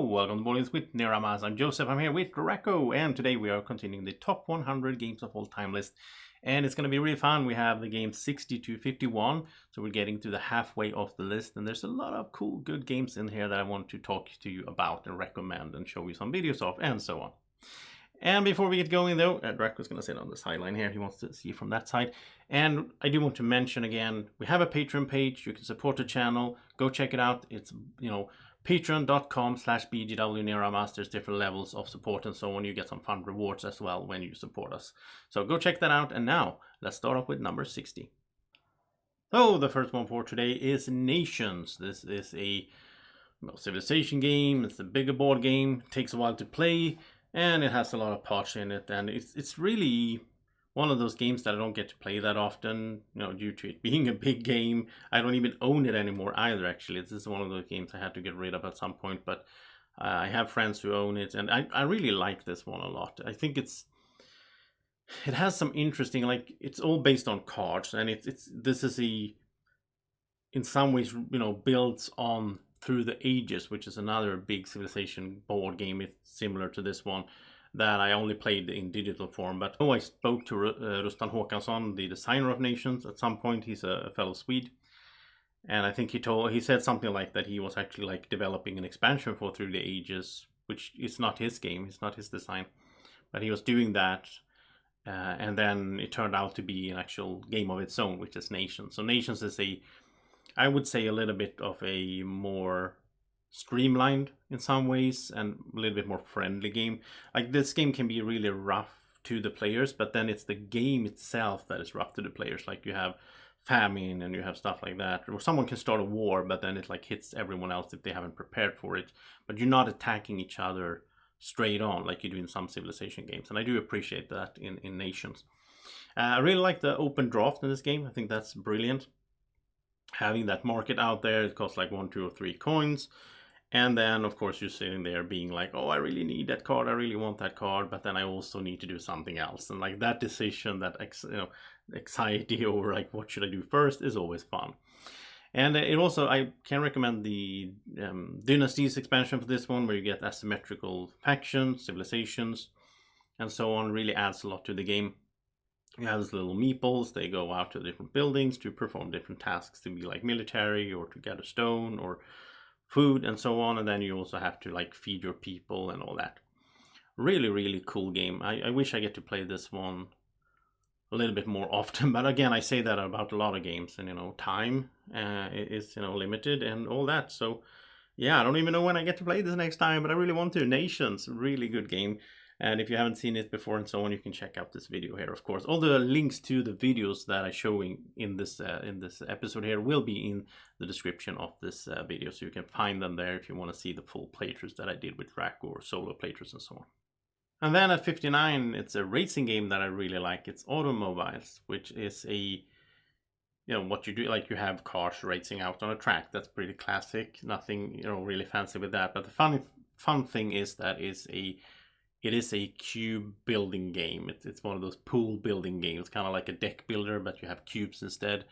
Hello, welcome to Boardgames with Niramas. I'm Joseph, I'm here with Drako, and today we are continuing the top 100 games of all time list. And it's going to be really fun. We have the game 60 to 51, so we're getting to the halfway of the list. And there's a lot of cool, good games in here that I want to talk to you about and recommend and show you some videos of, and so on. And before we get going though, Draco's going to sit on the sideline here. He wants to see from that side. And I do want to mention again, we have a Patreon page. You can support the channel. Go check it out. It's, patreon.com/bgwniramas. There's different levels of support and so on. You get some fun rewards as well when you support us. So go check that out. And now let's start off with number 60. So the first one for today is Nations. This is a civilization game. It's a bigger board game. It takes a while to play. And it has a lot of parts in it, and it's really one of those games that I don't get to play that often, due to it being a big game. I don't even own it anymore either, actually. This is one of those games I had to get rid of at some point, but I have friends who own it, and I really like this one a lot. I think it has some interesting, it's all based on cards, and this is in some ways, builds on Through the Ages, which is another big civilization board game. It's similar to this one that I only played in digital form. But I spoke to Rustan Håkansson, the designer of Nations, at some point. He's a fellow Swede, and I think he said something like that he was actually developing an expansion for Through the Ages, which is not his game, it's not his design, but he was doing that, and then it turned out to be an actual game of its own, which is Nations. So Nations is I would say a little bit of a more streamlined in some ways and a little bit more friendly game. This game can be really rough to the players, but then it's the game itself that is rough to the players. You have famine and you have stuff like that, or someone can start a war, but then it hits everyone else if they haven't prepared for it. But you're not attacking each other straight on like you do in some civilization games, and I do appreciate that in Nations. I really like the open draft in this game. I think that's brilliant. Having that market out there, it costs 1, 2, or 3 coins, and then of course you're sitting there being oh, I really need that card, I really want that card, but then I also need to do something else, and that decision, that anxiety over what should I do first, is always fun. And it also, I can recommend the Dynasties expansion for this one, where you get asymmetrical factions, civilizations, and so on. Really adds a lot to the game. You have these little meeples. They go out to different buildings to perform different tasks, to be military, or to gather stone or food and so on. And then you also have to feed your people and all that. Really, really cool game. I wish I get to play this one a little bit more often. But again, I say that about a lot of games, and time is limited and all that. So yeah, I don't even know when I get to play this next time, but I really want to. Nations, really good game. And if you haven't seen it before and so on, you can check out this video here, of course. All the links to the videos that I'm showing in this episode here will be in the description of this video, so you can find them there if you want to see the full playthroughs that I did with Drako, or solo playthroughs and so on. And then at 59, it's a racing game that I really like. It's Automobiles, which is what you do, you have cars racing out on a track. That's pretty classic. Nothing, really fancy with that. But the fun thing is that it is a cube building game. It's one of those pool building games, kind of like a deck builder, but you have cubes instead.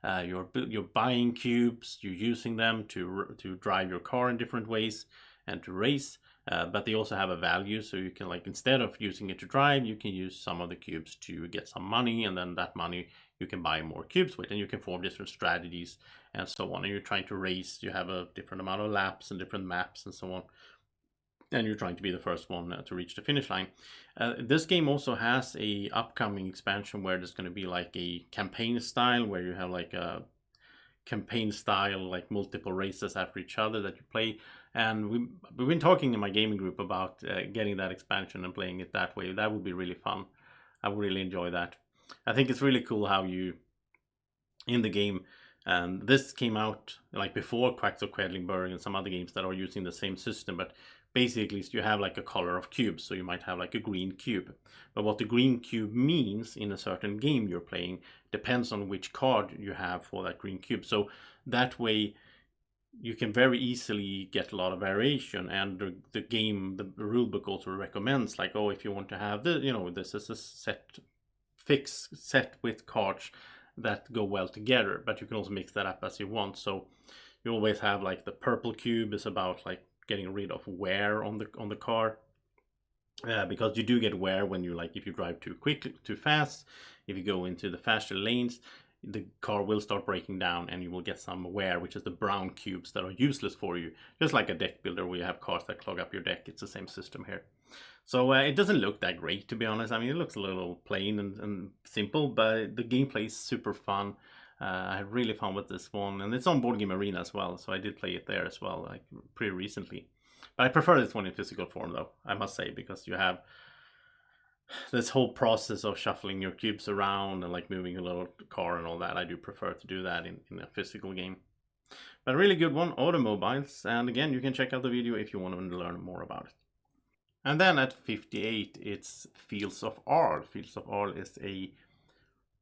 You're buying cubes, you're using them to drive your car in different ways and to race. But they also have a value, so you can instead of using it to drive, you can use some of the cubes to get some money, and then that money you can buy more cubes with, and you can form different strategies and so on. And you're trying to race. You have a different amount of laps and different maps and so on. And you're trying to be the first one to reach the finish line. This game also has a upcoming expansion where there's going to be a campaign style, where you have a campaign style, multiple races after each other that you play. And we've been talking in my gaming group about getting that expansion and playing it that way. That would be really fun. I would really enjoy that. I think it's really cool how you, in the game, this came out before Quacks of Quedlinburg and some other games that are using the same system, but basically you have a color of cubes, so you might have a green cube. But what the green cube means in a certain game you're playing depends on which card you have for that green cube. So that way you can very easily get a lot of variation, and the game, the rulebook also recommends oh, if you want to have this is a fixed set with cards that go well together, but you can also mix that up as you want. So you always have the purple cube is about getting rid of wear on the car. Because you do get wear when you, like, if you drive too quick, too fast, if you go into the faster lanes, the car will start breaking down and you will get some wear, which is the brown cubes that are useless for you. Just like a deck builder where you have cars that clog up your deck, it's the same system here. So it doesn't look that great, to be honest. I mean, it looks a little plain and simple, but the gameplay is super fun. I had really fun with this one, and it's on Board Game Arena as well, so I did play it there as well, like pretty recently. But I prefer this one in physical form, though, I must say, because you have this whole process of shuffling your cubes around and like moving a little car and all that. I do prefer to do that in a physical game. But a really good one, Automobiles. And again, you can check out the video if you want to learn more about it. And then at 58, it's Fields of Arle. Fields of Arle is a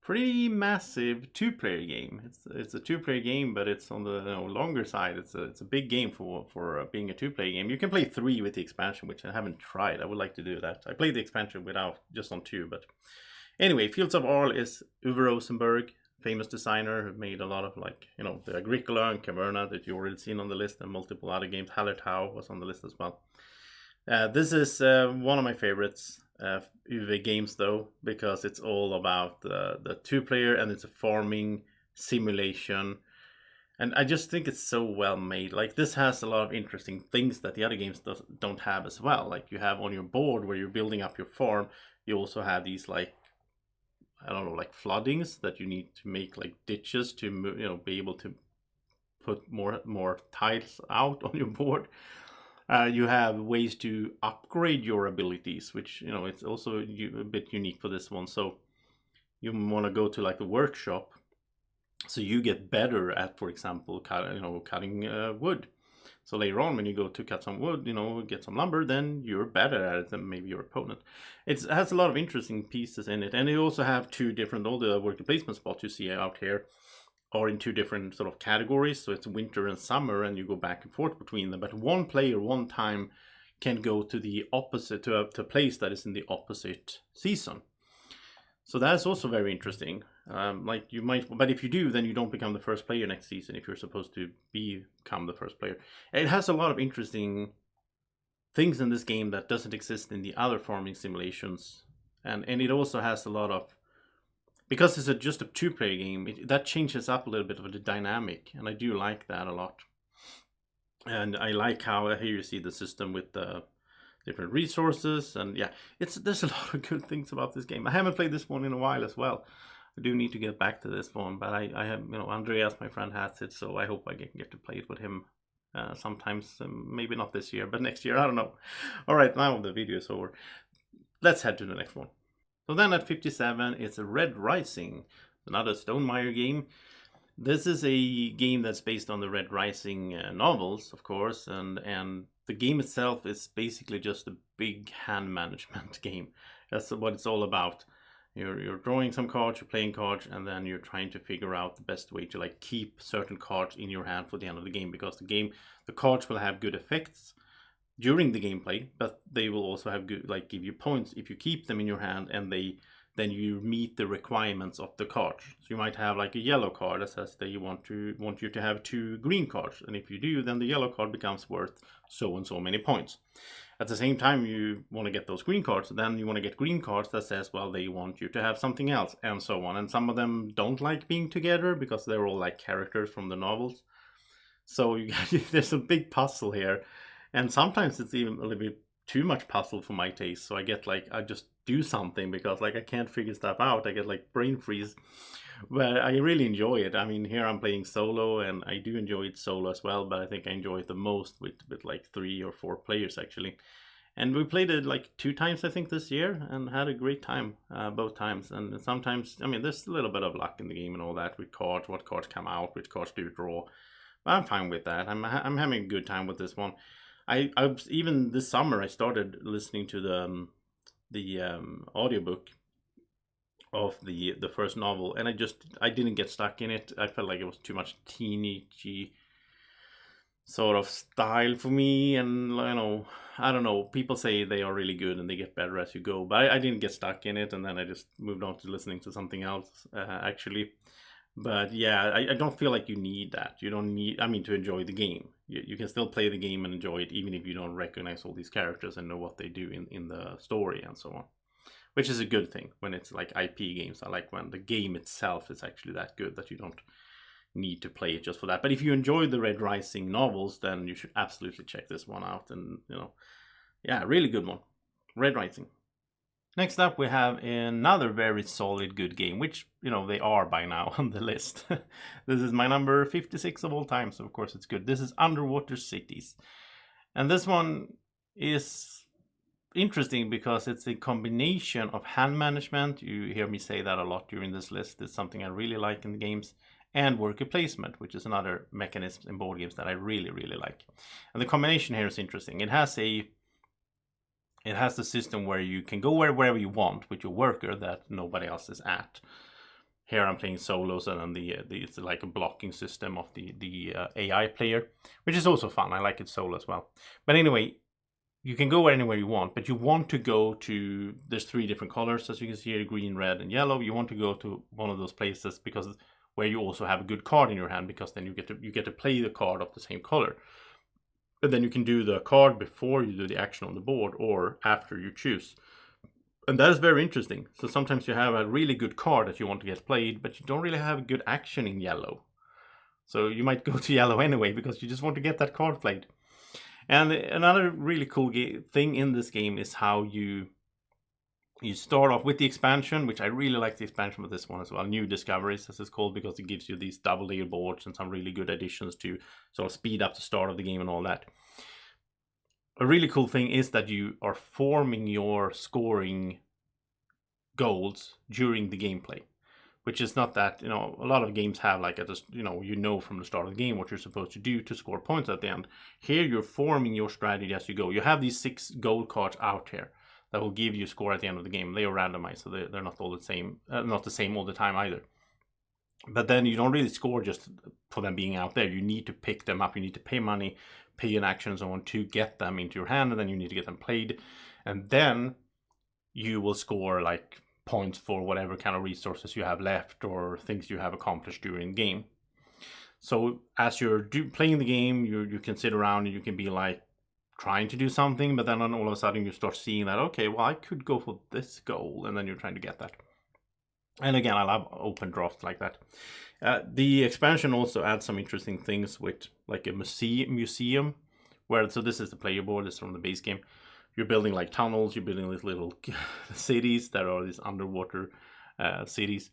pretty massive two-player game. It's a two-player game, but it's on the longer side. It's a big game for being a two-player game. You can play 3 with the expansion, which I haven't tried. I would like to do that. I played the expansion without, just on 2, but anyway, Fields of Arle is Uwe Rosenberg, famous designer who made a lot of, like, the Agricola and Caverna that you already seen on the list, and multiple other games. Hallertau was on the list as well. This is one of my favorites. Uwe games, though, because it's all about the two-player, and it's a farming simulation, and I just think it's so well made. Like, this has a lot of interesting things that the other games don't have as well. Like, you have on your board where you're building up your farm, you also have these, like, I don't know, like floodings that you need to make, like ditches to be able to put more tiles out on your board. You have ways to upgrade your abilities, which, it's also a bit unique for this one. So you want to go to like a workshop, so you get better at, for example, cutting wood. So later on, when you go to cut some wood, get some lumber, then you're better at it than maybe your opponent. It has a lot of interesting pieces in it, and you also have 2 different, all the worker placement spots you see out here are in 2 different sort of categories. So it's winter and summer, and you go back and forth between them. But one player one time can go to the opposite, to a place that is in the opposite season. So that's also very interesting. Like, you might, but if you do, then you don't become the first player next season if you're supposed to become the first player. It has a lot of interesting things in this game that doesn't exist in the other farming simulations, and it also has a lot of, because it's just a 2-player game, that changes up a little bit of the dynamic, and I do like that a lot. And I like how here you see the system with the different resources, and yeah, there's a lot of good things about this game. I haven't played this one in a while as well. I do need to get back to this one, but I have, Andreas, my friend, has it, so I hope I can get to play it with him sometimes. Maybe not this year, but next year, I don't know. All right, now the video is over. Let's head to the next one. So then at 57, it's a Red Rising, another Stonemaier game. This is a game that's based on the Red Rising novels, of course, and the game itself is basically just a big hand management game. That's what it's all about. You're drawing some cards, you're playing cards, and then you're trying to figure out the best way to, like, keep certain cards in your hand for the end of the game, because the cards will have good effects during the gameplay, but they will also have good, like, give you points if you keep them in your hand, and then you meet the requirements of the card. So you might have like a yellow card that says they want you to have 2 green cards, and if you do, then the yellow card becomes worth so and so many points. At the same time, you want to get those green cards, then you want to get green cards that says, well, they want you to have something else, and so on. And some of them don't like being together because they're all like characters from the novels. So there's a big puzzle here, and sometimes it's even a little bit too much puzzle for my taste. So I just do something because, like, I can't figure stuff out. I get like brain freeze. But I really enjoy it. I mean, here I'm playing solo, and I do enjoy it solo as well, but I think I enjoy it the most with like 3 or 4 players actually. And we played it like 2 times, I think, this year, and had a great time both times. And sometimes, I mean, there's a little bit of luck in the game and all that with cards, what cards come out, which cards do you draw. But I'm fine with that. I'm having a good time with this one. I even this summer I started listening to the audiobook of the first novel, and I didn't get stuck in it. I felt like it was too much teenagey sort of style for me, and I don't know, people say they are really good and they get better as you go, but I didn't get stuck in it, and then I just moved on to listening to something else actually. But yeah, I don't feel like you need that. You don't need, I mean, to enjoy the game. you can still play the game and enjoy it, even if you don't recognize all these characters and know what they do in the story and so on. Which is a good thing when it's like IP games. I like when the game itself is actually that good that you don't need to play it just for that. But if you enjoy the Red Rising novels, then you should absolutely check this one out. And, yeah, really good one. Red Rising. Next up, we have another very solid good game, which, they are by now on the list. This is my number 56 of all time, so of course it's good. This is Underwater Cities. And this one is interesting because it's a combination of hand management. You hear me say that a lot during this list. It's something I really like in the games. And worker placement, which is another mechanism in board games that I really, really like. And the combination here is interesting. It has the system where you can go wherever you want with your worker that nobody else is at. Here I'm playing solos, and then it's like a blocking system of the AI player, which is also fun. I like it solo as well. But anyway, you can go anywhere you want, but you want to go to, there's 3 different colors, as you can see here, green, red, and yellow. You want to go to one of those places because where you also have a good card in your hand, because then you get to play the card of the same color. And then you can do the card before you do the action on the board or after you choose. And that is very interesting. So sometimes you have a really good card that you want to get played, but you don't really have a good action in yellow. So you might go to yellow anyway because you just want to get that card played. And another really cool thing in this game is how you start off with the expansion, which I really like the expansion with this one as well. New Discoveries, as it's called, because it gives you these double layer boards and some really good additions to sort of speed up the start of the game and all that. A really cool thing is that you are forming your scoring goals during the gameplay, which is not that, a lot of games have like from the start of the game what you're supposed to do to score points at the end. Here you're forming your strategy as you go. You have these 6 goal cards out here that will give you a score at the end of the game. They are randomized, so they're not all the same, not the same all the time either. But then you don't really score just for them being out there. You need to pick them up. You need to pay money, pay an action and so on to get them into your hand, and then you need to get them played. And then you will score like points for whatever kind of resources you have left or things you have accomplished during the game. So as you're playing the game, you can sit around and you can be like, trying to do something, but then all of a sudden you start seeing that, okay, well, I could go for this goal, and then you're trying to get that. And again, I love open drafts like that. The expansion also adds some interesting things with like a museum, so this is the player board, this is from the base game. You're building like tunnels, you're building these little cities that are these underwater cities.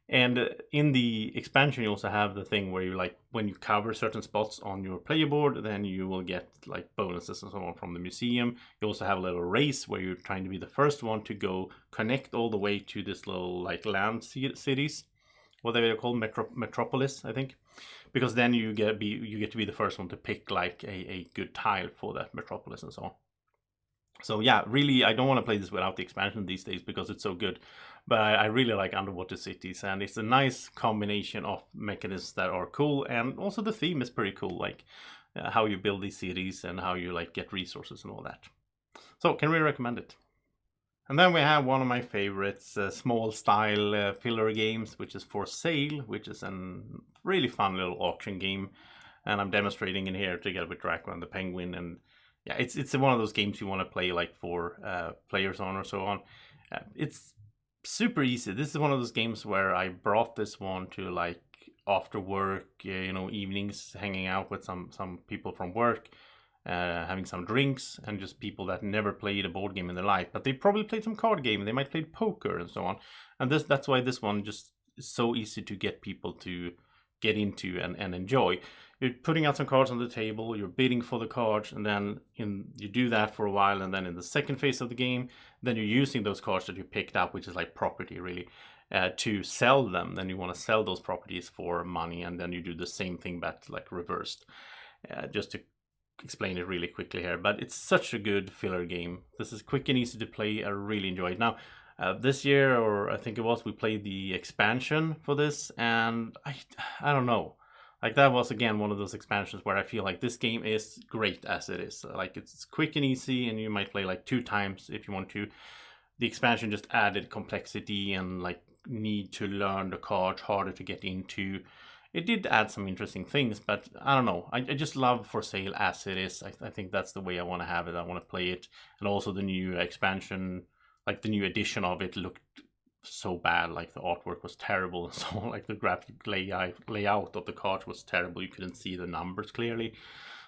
And in the expansion, you also have the thing where you like, when you cover certain spots on your player board, then you will get like bonuses and so on from the museum. You also have a little race where you're trying to be the first one to go connect all the way to this little like land cities, what they're called, metropolis, I think, because then you get to be the first one to pick like a good tile for that metropolis and so on. So yeah, really, I don't want to play this without the expansion these days because it's so good. But I really like Underwater Cities, and it's a nice combination of mechanisms that are cool, and also the theme is pretty cool, like how you build these cities and how you like get resources and all that. So can really recommend it. And then we have one of my favorites, small style filler games, which is For Sale, which is a really fun little auction game, and I'm demonstrating in here together with Drako and the Penguin. And yeah, it's one of those games you want to play like 4 players on or so on. It's super easy. This is one of those games where I brought this one to like after work, evenings, hanging out with some people from work, having some drinks, and just people that never played a board game in their life, but they probably played some card game, they might play poker and so on. And that's why this one just is so easy to get people to get into and enjoy. You're putting out some cards on the table, you're bidding for the cards, and then you do that for a while, and then in the second phase of the game, then you're using those cards that you picked up, which is like property really, to sell them. Then you want to sell those properties for money, and then you do the same thing but like reversed. Just to explain it really quickly here, but it's such a good filler game. This is quick and easy to play. I really enjoy it. Now, this year, or I think it was, we played the expansion for this, and I don't know. Like, that was, again, one of those expansions where I feel like this game is great as it is. Like, it's quick and easy, and you might play, like, 2 times if you want to. The expansion just added complexity and, like, need to learn the cards, harder to get into. it did add some interesting things, but I don't know. I just love For Sale as it is. I think that's the way I want to have it. I want to play it. And also the new expansion, like the new edition of it looked so bad. Like the artwork was terrible and so on. Like the graphic layout of the cards was terrible. You couldn't see the numbers clearly.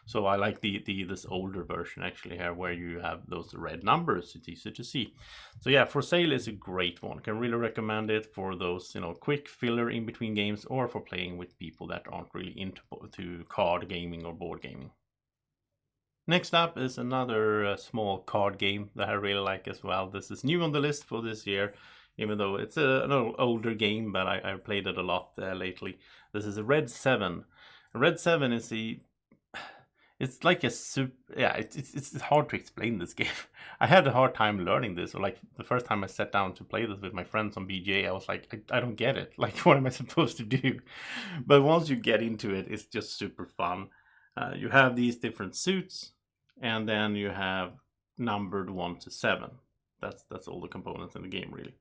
So I like this older version actually here, where you have those red numbers. It's easy to see. So yeah, For Sale is a great one. Can really recommend it for those, you know, quick filler in between games, or for playing with people that aren't really into card gaming or board gaming. Next up is another small card game that I really like as well. This is new on the list for this year, even though it's an older game, but I played it a lot lately. This is a Red 7. Red 7 is it's like a it's hard to explain this game. I had a hard time learning this, or like the first time I sat down to play this with my friends on BGA, I was like, I don't get it. Like, what am I supposed to do? But once you get into it, it's just super fun. You have these different suits, and then you have numbered 1 to 7. That's all the components in the game, really.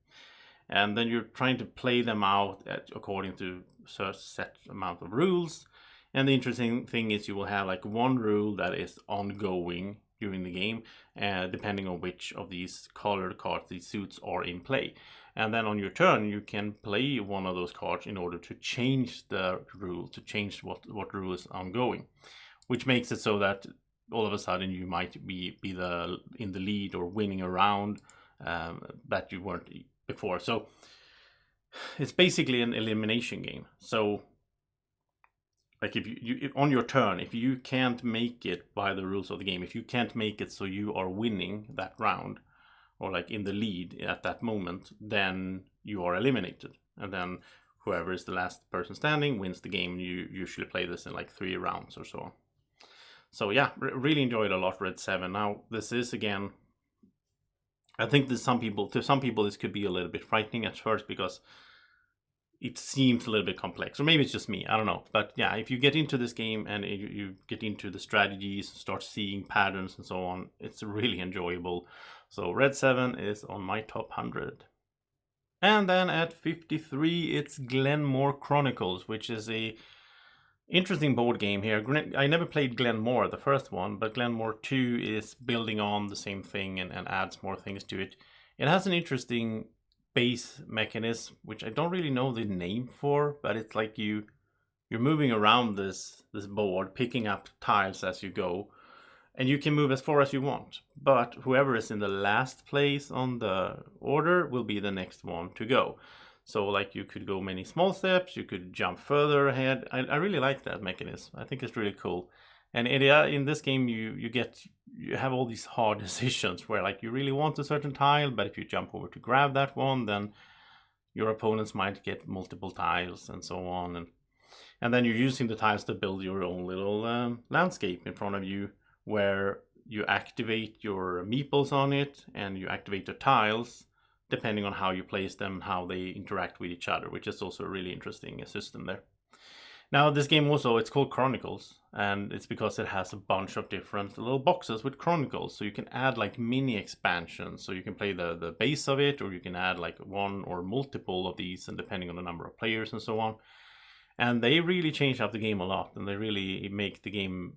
And then you're trying to play them out according to a set amount of rules. And the interesting thing is you will have like one rule that is ongoing during the game, depending on which of these colored cards, these suits, are in play. And then on your turn, you can play one of those cards in order to change the rule, to change what rule is ongoing, which makes it so that all of a sudden you might be in the lead or winning a round that you weren't before. So it's basically an elimination game. So like if you on your turn, if you can't make it by the rules of the game, if you can't make it so you are winning that round, or like in the lead at that moment, then you are eliminated. And then whoever is the last person standing wins the game. You usually play this in like 3 rounds or so. So yeah, really enjoyed a lot Red 7. Now this is, again, I think to some people this could be a little bit frightening at first, because it seems a little bit complex, or maybe it's just me, I don't know. But yeah, if you get into this game and you get into the strategies, start seeing patterns and so on, it's really enjoyable. So Red 7 is on my top 100. And then at 53, it's Glenmore Chronicles, which is a interesting board game here. I never played Glenmore, the first one, but Glenmore 2 is building on the same thing and adds more things to it. It has an interesting base mechanism, which I don't really know the name for, but it's like you're moving around this board, picking up tiles as you go, and you can move as far as you want. But whoever is in the last place on the order will be the next one to go. So like you could go many small steps, you could jump further ahead. I really like that mechanism. I think it's really cool. And in this game, you have all these hard decisions where like you really want a certain tile, but if you jump over to grab that one, then your opponents might get multiple tiles and so on. And then you're using the tiles to build your own little landscape in front of you, where you activate your meeples on it and you activate the tiles depending on how you place them, how they interact with each other, which is also a really interesting system there. Now this game also, it's called Chronicles, and it's because it has a bunch of different little boxes with Chronicles, so you can add like mini expansions, so you can play the base of it, or you can add like one or multiple of these, and depending on the number of players and so on. And they really change up the game a lot, and they really make the game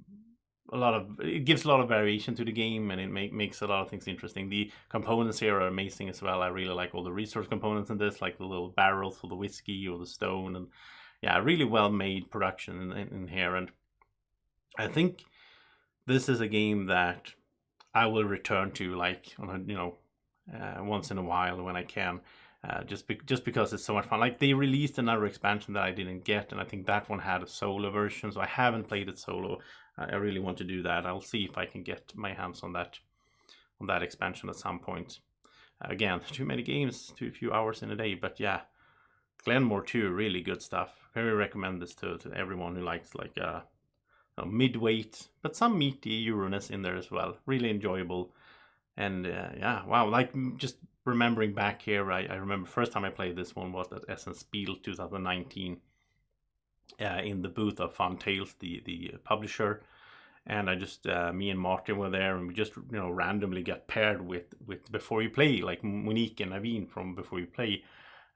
it gives a lot of variation to the game, and it makes a lot of things interesting. The components here are amazing as well. I really like all the resource components in this, like the little barrels for the whiskey or the stone, and yeah, really well made production in here. And I think this is a game that I will return to, like, once in a while when I can, just because it's so much fun. Like, they released another expansion that I didn't get, and I think that one had a solo version, so I haven't played it solo. I really want to do that. I'll see if I can get my hands on that expansion at some point. Again, too many games, too few hours in a day, but yeah, Glenmore 2, really good stuff. Very recommend this to everyone who likes like mid-weight, but some meaty Euroness in there as well. Really enjoyable. And yeah, wow, like just remembering back here, I remember first time I played this one was at Essen Spiel 2019. In the booth of Fun Tales, the publisher, and I just me and Martin were there, and we just randomly got paired with Before You Play, like Monique and Naveen from Before You Play,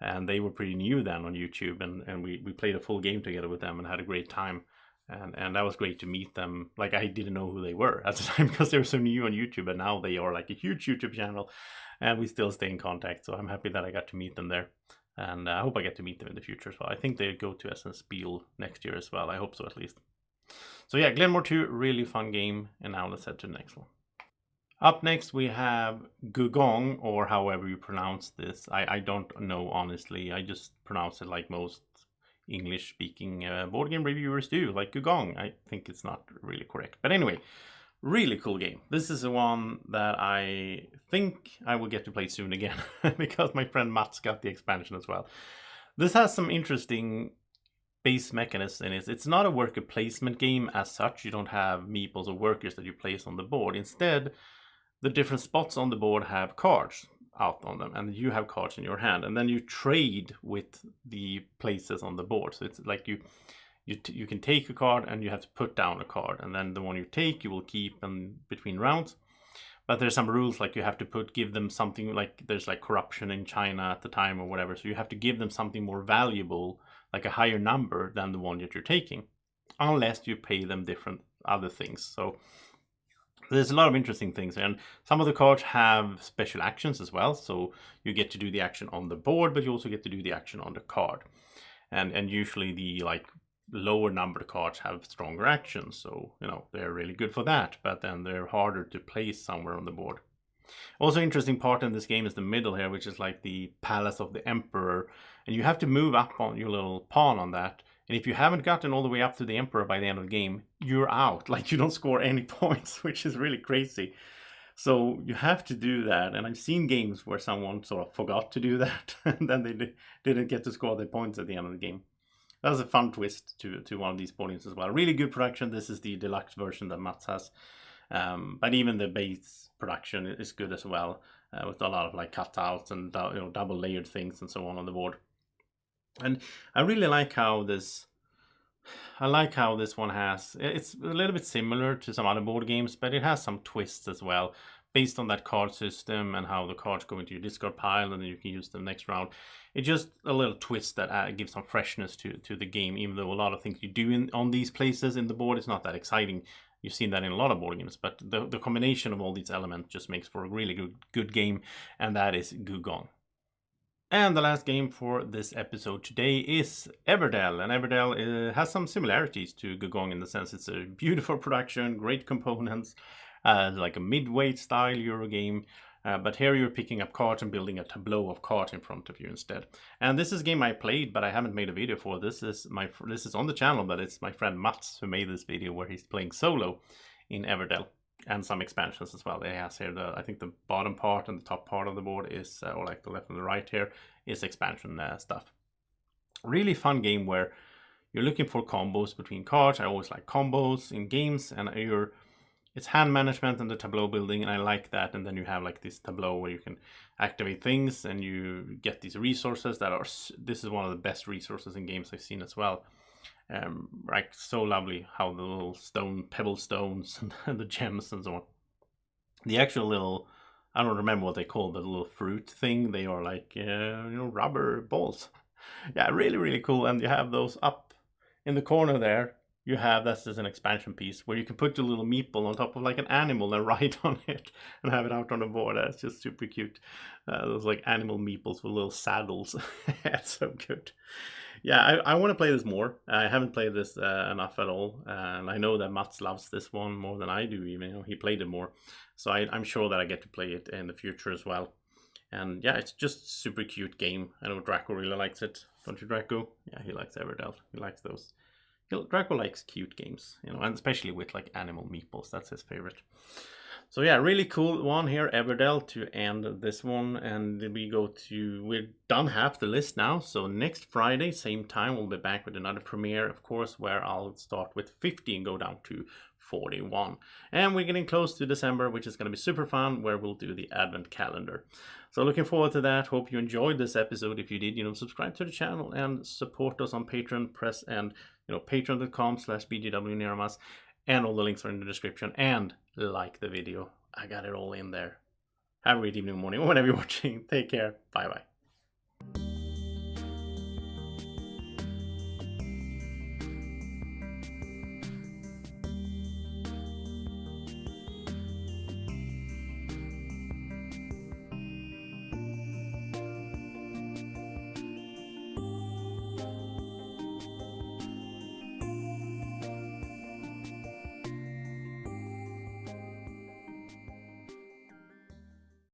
and they were pretty new then on YouTube, and we played a full game together with them and had a great time. And that was great to meet them. Like, I didn't know who they were at the time because they were so new on YouTube, and now they are like a huge YouTube channel, and we still stay in contact. So I'm happy that I got to meet them there, and I hope I get to meet them in the future as well. I think they go to Essen Spiel next year as well. I hope so, at least. So yeah, Glenmore 2, really fun game. And now let's head to the next one. Up next we have Gugong, or however you pronounce this. I don't know, honestly. I just pronounce it like most English-speaking board game reviewers do, like Gugong. I think it's not really correct. But anyway, really cool game. This is the one that I think I will get to play soon again because my friend Mats got the expansion as well. This has some interesting base mechanisms in it. It's not a worker placement game as such. You don't have meeples or workers that you place on the board. Instead, the different spots on the board have cards out on them, and you have cards in your hand, and then you trade with the places on the board. So it's like you can take a card and you have to put down a card, and then the one you take you will keep in between rounds. But there's some rules, like you have to give them something, like there's like corruption in China at the time or whatever, so you have to give them something more valuable, like a higher number than the one that you're taking, unless you pay them different other things. So there's a lot of interesting things, and some of the cards have special actions as well. So you get to do the action on the board, but you also get to do the action on the card. And usually the like lower numbered cards have stronger actions, so you know they're really good for that. But then they're harder to place somewhere on the board. Also, interesting part in this game is the middle here, which is like the Palace of the Emperor, and you have to move up on your little pawn on that. And if you haven't gotten all the way up to the Emperor by the end of the game, you're out. Like, you don't score any points, which is really crazy. So you have to do that. And I've seen games where someone sort of forgot to do that, and then they didn't get to score their points at the end of the game. That was a fun twist to one of these board games as well. Really good production. This is the deluxe version that Mats has. But even the base production is good as well, with a lot of like cutouts and double layered things and so on the board. And I really like how this one has, it's a little bit similar to some other board games, but it has some twists as well, based on that card system and how the cards go into your discard pile and then you can use them next round. It's just a little twist that gives some freshness to the game, even though a lot of things you do on these places in the board is not that exciting. You've seen that in a lot of board games, but the combination of all these elements just makes for a really good game, and that is Gugong. And the last game for this episode today is Everdell. And Everdell has some similarities to Gugong in the sense it's a beautiful production, great components, like a mid-weight style Euro game. But here you're picking up cards and building a tableau of cards in front of you instead. And this is a game I played, but I haven't made a video for. This is on the channel, but it's my friend Mats who made this video where he's playing solo in Everdell. And some expansions as well. It has here, I think the bottom part and the top part of the board is, or like the left and the right here, is expansion stuff. Really fun game where you're looking for combos between cards. I always like combos in games, and it's hand management and the tableau building, and I like that. And then you have like this tableau where you can activate things and you get these resources that are, this is one of the best resources in games I've seen as well. Like, so lovely how the little pebble stones and the gems and so on. The actual little, I don't remember what they call, but the little fruit thing, they are like, rubber balls. Yeah, really, really cool. And you have those up in the corner there. You have, that's just an expansion piece where you can put your little meeple on top of like an animal and write on it and have it out on the board. That's just super cute. Those like animal meeples with little saddles. That's so good. Yeah, I want to play this more. I haven't played this enough at all, and I know that Mats loves this one more than I do even. He played it more, so I'm sure that I get to play it in the future as well. And yeah, it's just a super cute game. I know Drako really likes it. Don't you, Drako? Yeah, he likes Everdell. He likes those. Drako likes cute games, and especially with like animal meeples. That's his favorite. So yeah, really cool one here, Everdell, to end this one. And we're done half the list now. So next Friday, same time, we'll be back with another premiere, of course, where I'll start with 50 and go down to 41. And we're getting close to December, which is going to be super fun, where we'll do the Advent calendar. So looking forward to that. Hope you enjoyed this episode. If you did, subscribe to the channel and support us on Patreon, patreon.com/bgwniramas. And all the links are in the description. And like the video. I got it all in there. Have a great evening, morning, or whenever you're watching. Take care. Bye-bye.